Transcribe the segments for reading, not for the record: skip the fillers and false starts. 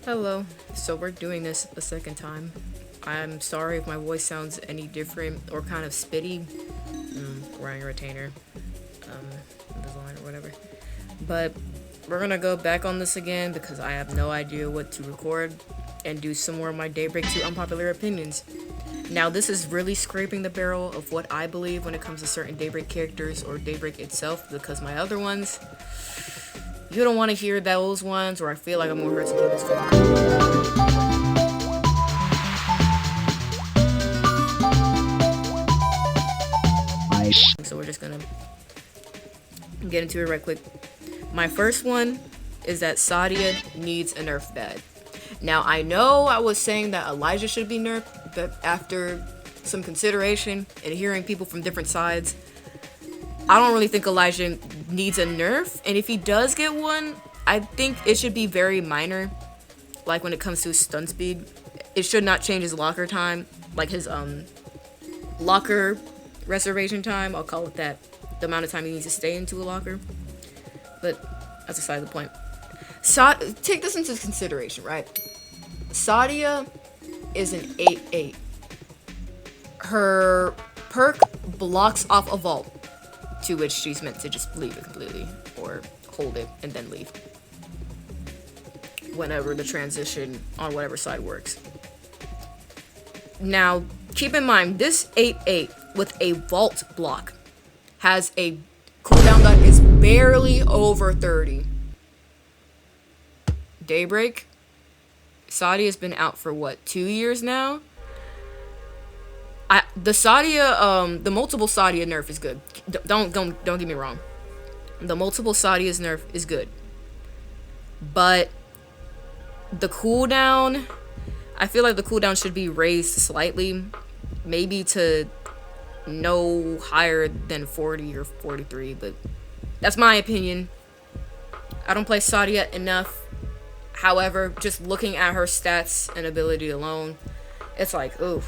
Hello. So we're doing this a second time. I'm sorry if my voice sounds any different or kind of spitty. Wearing a retainer, Invisalign or whatever. But we're gonna go back on this again because I have no idea what to record and do some more of my Daybreak 2 unpopular opinions. Now this is really scraping the barrel of what I believe when it comes to certain Daybreak characters or Daybreak itself, because my other ones, you don't want to hear those ones, or I feel like I'm gonna hurt some people's feelings. So we're just gonna get into it right quick. My first one is that Saadiya needs a nerf bad. Now I know I was saying that Elijah should be nerfed, but after some consideration and hearing people from different sides, I don't really think Elijah needs a nerf, and if he does get one, I think it should be very minor. Like when it comes to his stun speed, it should not change his locker time, like his locker reservation time, I'll call it that, the amount of time he needs to stay into a locker. But that's aside the point. Take this into consideration, right? Saadiya is an 8/8. Her perk blocks off a vault, to which she's meant to just leave it completely, or hold it and then leave whenever the transition on whatever side works. Now, keep in mind, this 8/8 with a vault block has a cooldown that is barely over 30. Daybreak, Saadiya has been out for what, 2 years now? The Saadiya, the multiple Saadiya nerf is good. Don't get me wrong. The multiple Saadiya's nerf is good, but the cooldown, I feel like the cooldown should be raised slightly, maybe to no higher than 40 or 43, but that's my opinion. I don't play Saadiya enough. However, just looking at her stats and ability alone, it's like, ooh,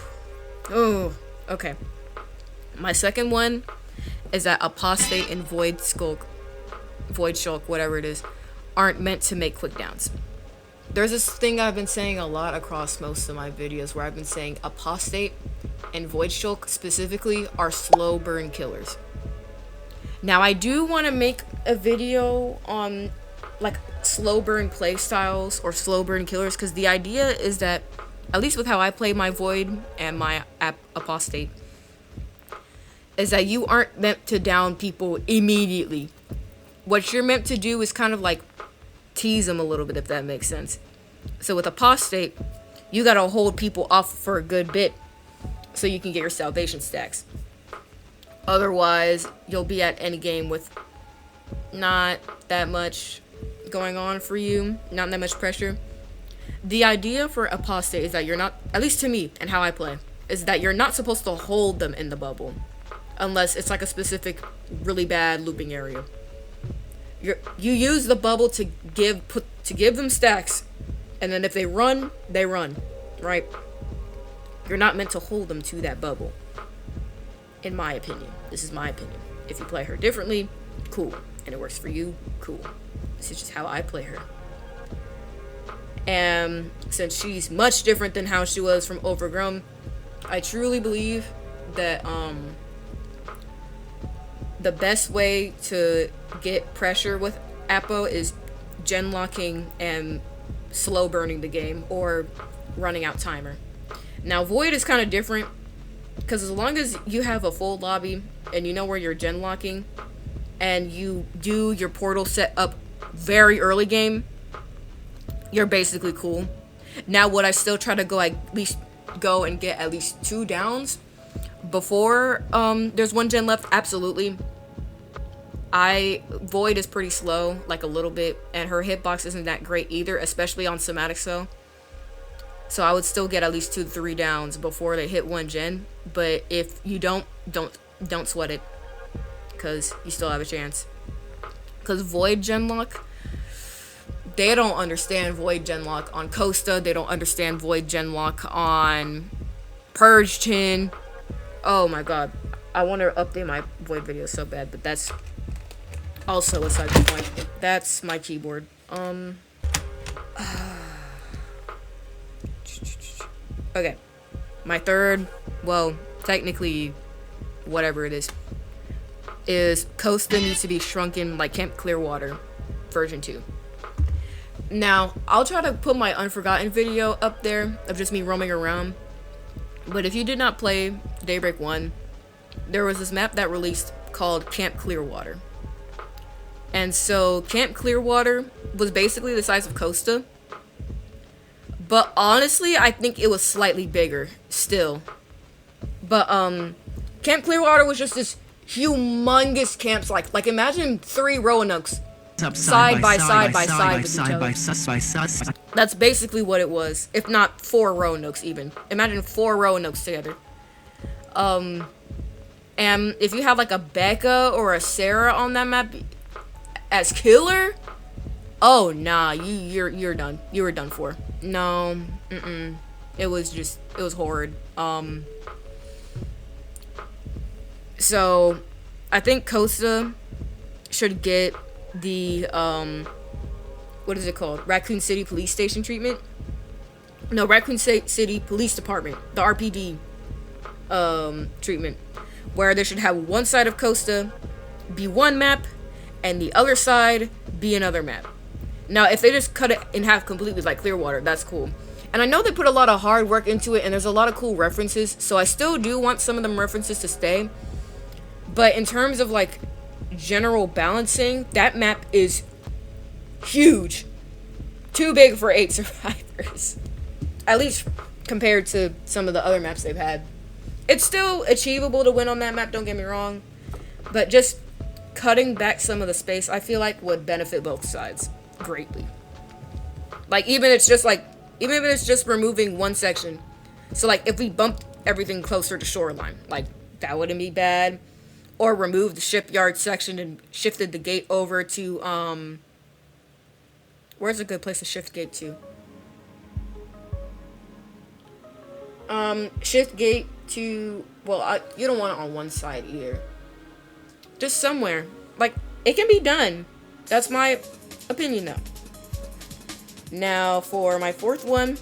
okay. My second one is that Apostate and Voidskulk, whatever it is, aren't meant to make quick downs. There's this thing I've been saying a lot across most of my videos where I've been saying Apostate and Voidskulk specifically are slow burn killers. Now I do want to make a video on like slow burn play styles or slow burn killers, because the idea is that, at least with how I play my Void and my Apostate, is that you aren't meant to down people immediately. What you're meant to do is kind of like tease them a little bit, if that makes sense. So with Apostate, you gotta hold people off for a good bit so you can get your salvation stacks. Otherwise, you'll be at any game with not that much going on for you, not that much pressure. The idea for Apostate is that you're not, at least to me and how I play, is that you're not supposed to hold them in the bubble unless it's like a specific really bad looping area. You use the bubble to give them stacks, and then if they run, right? You're not meant to hold them to that bubble, in my opinion. This is my opinion. If you play her differently, cool, and it works for you, cool. This is just how I play her. And since she's much different than how she was from Overgrown, I truly believe that the best way to get pressure with Apo is gen locking and slow burning the game, or running out timer. Now Void is kind of different, because as long as you have a full lobby and you know where you're gen locking and you do your portal set up very early game, you're basically cool. Now would I still try to go and get at least 2 downs before there's 1 gen left? Absolutely. Void is pretty slow, like a little bit, and her hitbox isn't that great either, especially on somatic so I would still get at least 2 to 3 downs before they hit 1 gen. But if you don't sweat it, because you still have a chance. Because Void genlock, they don't understand Void genlock on Costa. They don't understand Void genlock on Purge Chin. Oh my god, I want to update my Void video so bad, but that's also a side point. That's my keyboard. Okay. My third, well, technically, whatever it is Costa needs to be shrunken like Camp Clearwater version 2. Now, I'll try to put my Unforgotten video up there of just me roaming around. But if you did not play Daybreak 1, there was this map that released called Camp Clearwater. And so Camp Clearwater was basically the size of Costa. But honestly, I think it was slightly bigger still. But Camp Clearwater was just this humongous campsite. Like imagine 3 Roanoke's side by side with each other. That's basically what it was, if not 4 Roanoke's even. Imagine 4 Roanoke's together. And if you have like a Becca or a Sarah on that map as killer, oh nah, you're done. You were done for. No, it was horrid. So I think Costa should get the what is it called? Raccoon City Police Station treatment? No, Raccoon City Police Department, the RPD treatment, where they should have one side of Costa be one map and the other side be another map. Now, if they just cut it in half completely like Clearwater, that's cool. And I know they put a lot of hard work into it, and there's a lot of cool references, so I still do want some of them references to stay. But in terms of, like, general balancing, that map is huge. Too big for 8 survivors. At least compared to some of the other maps they've had. It's still achievable to win on that map, don't get me wrong. But just cutting back some of the space, I feel like, would benefit both sides greatly. Like, even if it's just removing one section. So, like, if we bumped everything closer to shoreline, like, that wouldn't be bad. Or remove the shipyard section and shifted the gate over to, where's a good place to shift gate to? Shift gate to, well, you don't want it on one side either. Just somewhere. Like, it can be done. That's my opinion, though. Now, for my fourth one,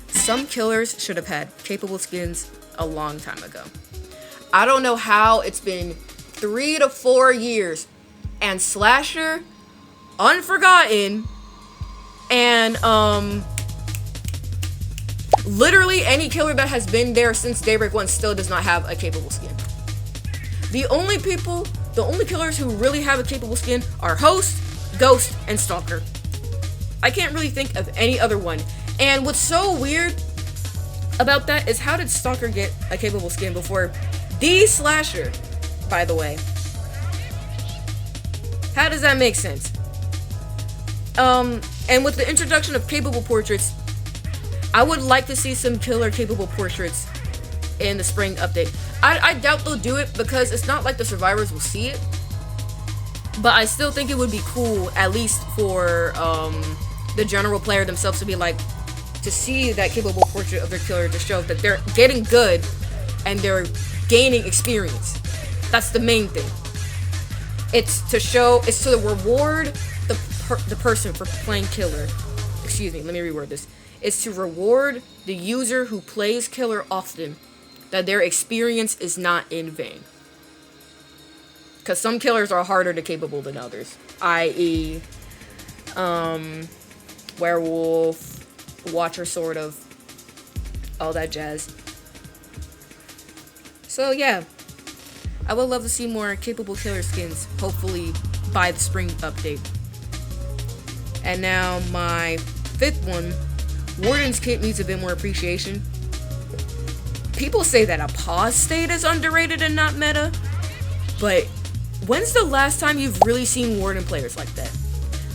some killers should have had capable skins a long time ago. I don't know how it's been 3 to 4 years, and Slasher, Unforgotten, and literally any killer that has been there since Daybreak 1 still does not have a capable skin. The only killers who really have a capable skin are Host, Ghost, and Stalker. I can't really think of any other one. And what's so weird about that is, how did Stalker get a capable skin before the Slasher, by the way? How does that make sense? And with the introduction of capable portraits, I would like to see some killer capable portraits in the spring update. I doubt they'll do it because it's not like the survivors will see it. But I still think it would be cool, at least for the general player themselves, to be like, to see that capable portrait of their killer, to show that they're getting good and they're gaining experience. That's the main thing. It's to reward the person for playing killer. Excuse me, let me reword this. It's to reward the user who plays killer often, that their experience is not in vain. Because some killers are harder to capable than others. I.e., werewolf, watcher, sort of, all that jazz. So yeah, I would love to see more capable killer skins, hopefully by the spring update. And now my fifth one, Warden's kit needs a bit more appreciation. People say that Apostate is underrated and not meta, but when's the last time you've really seen Warden players like that?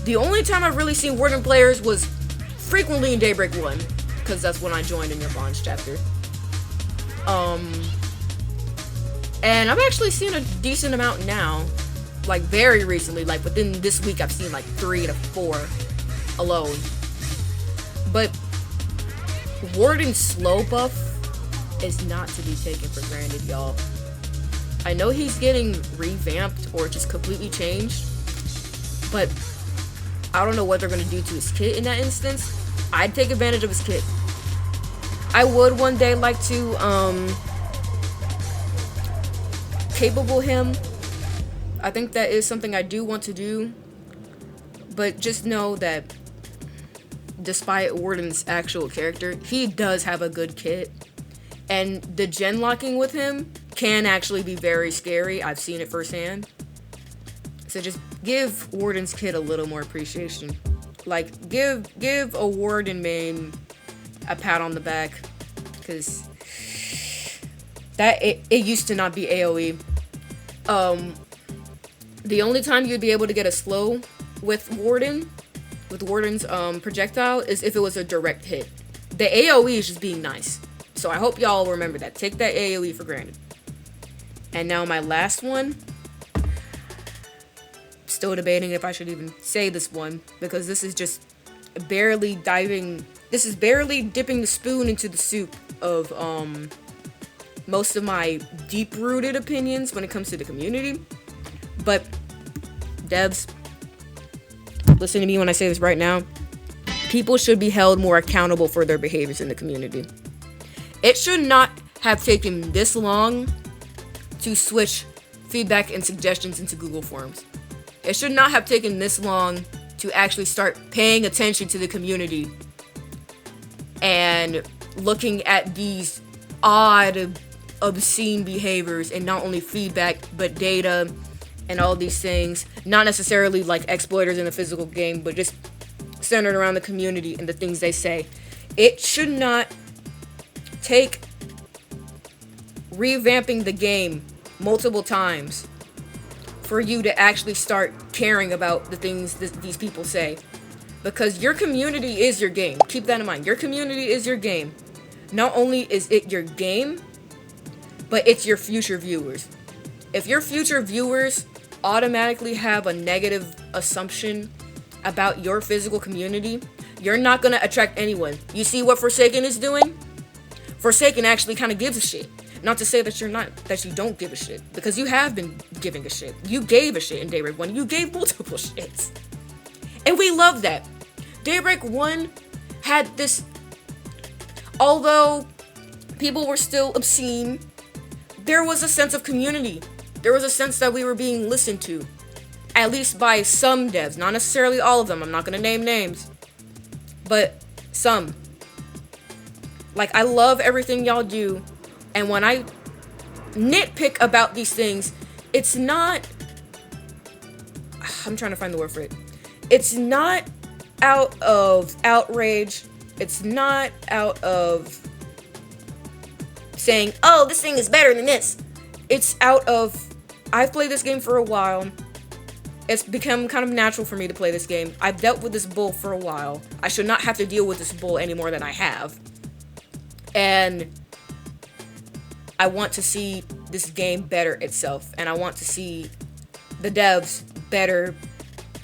The only time I've really seen Warden players was frequently in Daybreak 1, because that's when I joined in your Bonds chapter. And I've actually seen a decent amount now, like very recently, like within this week I've seen like 3 to 4 alone. But Warden's slow buff is not to be taken for granted, y'all. I know he's getting revamped or just completely changed, but I don't know what they're going to do to his kit in that instance. I'd take advantage of his kit. I would one day like to capable him. I think that is something I do want to do. But just know that despite Warden's actual character, he does have a good kit. And the gen locking with him can actually be very scary. I've seen it firsthand. So just give Warden's kit a little more appreciation. Like, give a Warden main a pat on the back. Because it used to not be AoE. The only time you'd be able to get a slow with Warden's projectile is if it was a direct hit. The AoE is just being nice. So I hope y'all remember that. Take that AoE for granted. And now my last one. Still debating if I should even say this one, because this is just barely dipping the spoon into the soup of most of my deep-rooted opinions when it comes to the community. But devs, listen to me when I say this right now. People should be held more accountable for their behaviors in the community. It should not have taken this long to switch feedback and suggestions into Google Forms. It should not have taken this long to actually start paying attention to the community and looking at these odd, obscene behaviors and not only feedback but data and all these things. Not necessarily like exploiters in the physical game, but just centered around the community and the things they say. It should not take revamping the game multiple times for you to actually start caring about the things these people say. Because your community is your game. Keep that in mind. Your community is your game. Not only is it your game, but it's your future viewers. If your future viewers automatically have a negative assumption about your physical community, you're not going to attract anyone. You see what Forsaken is doing? Forsaken actually kind of gives a shit. Not to say that you don't give a shit, because you have been giving a shit. You gave a shit in Daybreak 1. You gave multiple shits. And we love that. Daybreak 1 had this, although people were still obscene, there was a sense of community. There was a sense that we were being listened to. At least by some devs. Not necessarily all of them. I'm not going to name names. But some. Like, I love everything y'all do. And when I nitpick about these things, it's not... I'm trying to find the word for it. It's not out of outrage. It's not out of saying, oh, this thing is better than this. It's out of... I've played this game for a while. It's become kind of natural for me to play this game. I've dealt with this bull for a while. I should not have to deal with this bull any more than I have. And I want to see this game better itself. And I want to see the devs better,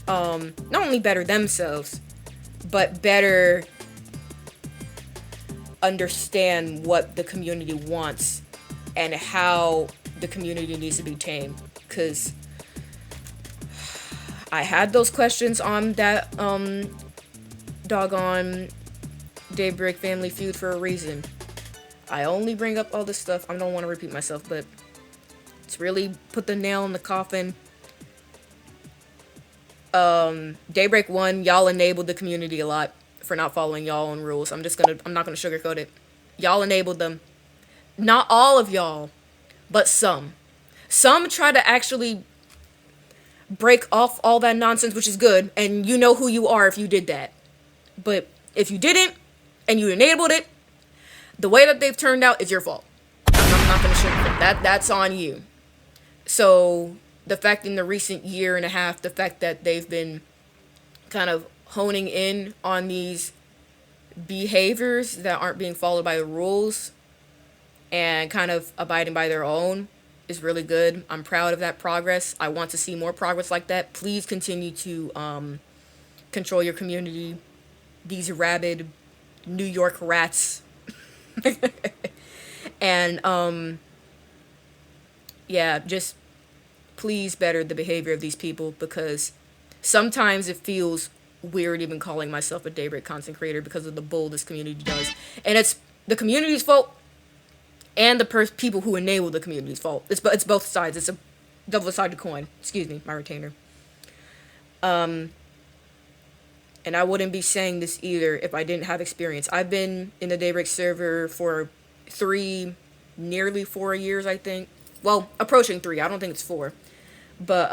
not only better themselves, but better understand what the community wants and how the community needs to be tamed. Because I had those questions on that doggone Daybreak Family Feud for a reason. I only bring up all this stuff, I don't want to repeat myself, but it's really put the nail in the coffin. Daybreak 1, y'all enabled the community a lot for not following y'all own rules. I'm not gonna sugarcoat it. Y'all enabled them. Not all of y'all, but some. Some try to actually break off all that nonsense, which is good, and you know who you are if you did that. But if you didn't, and you enabled it, the way that they've turned out is your fault. I'm not gonna sugarcoat that. That's on you. So the fact in the recent year and a half, the fact that they've been kind of honing in on these behaviors that aren't being followed by the rules and kind of abiding by their own is really good. I'm proud of that progress. I want to see more progress like that. Please continue to control your community. These rabid New York rats. And yeah, just please better the behavior of these people, because sometimes it feels weird even calling myself a Daybreak content creator because of the bull this community does. And it's the community's fault and the people who enable the community's fault. It's both sides. It's a double-sided coin. Excuse me, my retainer. And I wouldn't be saying this either if I didn't have experience. I've been in the Daybreak server for nearly 4 years, I think. Well, approaching 3. I don't think it's 4. But,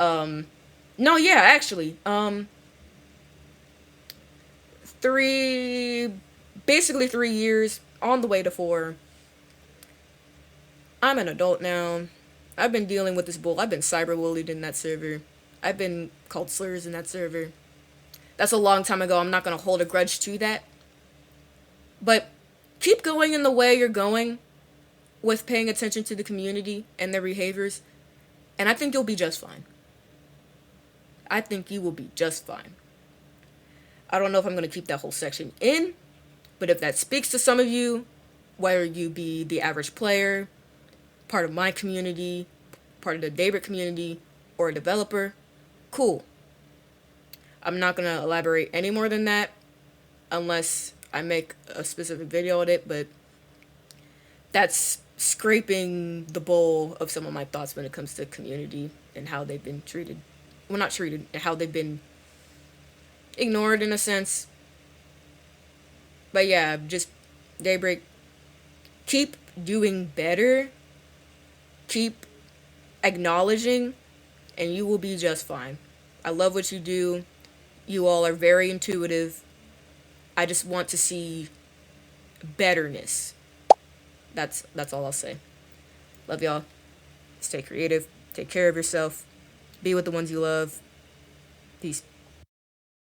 no, yeah, actually. 3 years, on the way to 4. I'm an adult now. I've been dealing with this bull. I've been cyberbullied in that server. I've been called slurs in that server. That's a long time ago. I'm not going to hold a grudge to that. But keep going in the way you're going with paying attention to the community and their behaviors. And I think you'll be just fine. I think you will be just fine. I don't know if I'm going to keep that whole section in. But if that speaks to some of you, whether you be the average player, part of my community, part of the Daybreak community, or a developer, cool. I'm not going to elaborate any more than that unless I make a specific video on it, but that's scraping the bowl of some of my thoughts when it comes to community and how they've been treated. Well, not treated, how they've been ignored in a sense. But yeah, just Daybreak, keep doing better, keep acknowledging, and you will be just fine. I love what you do. You all are very intuitive. I just want to see betterness. That's all I'll say. Love y'all. Stay creative. Take care of yourself. Be with the ones you love. Peace.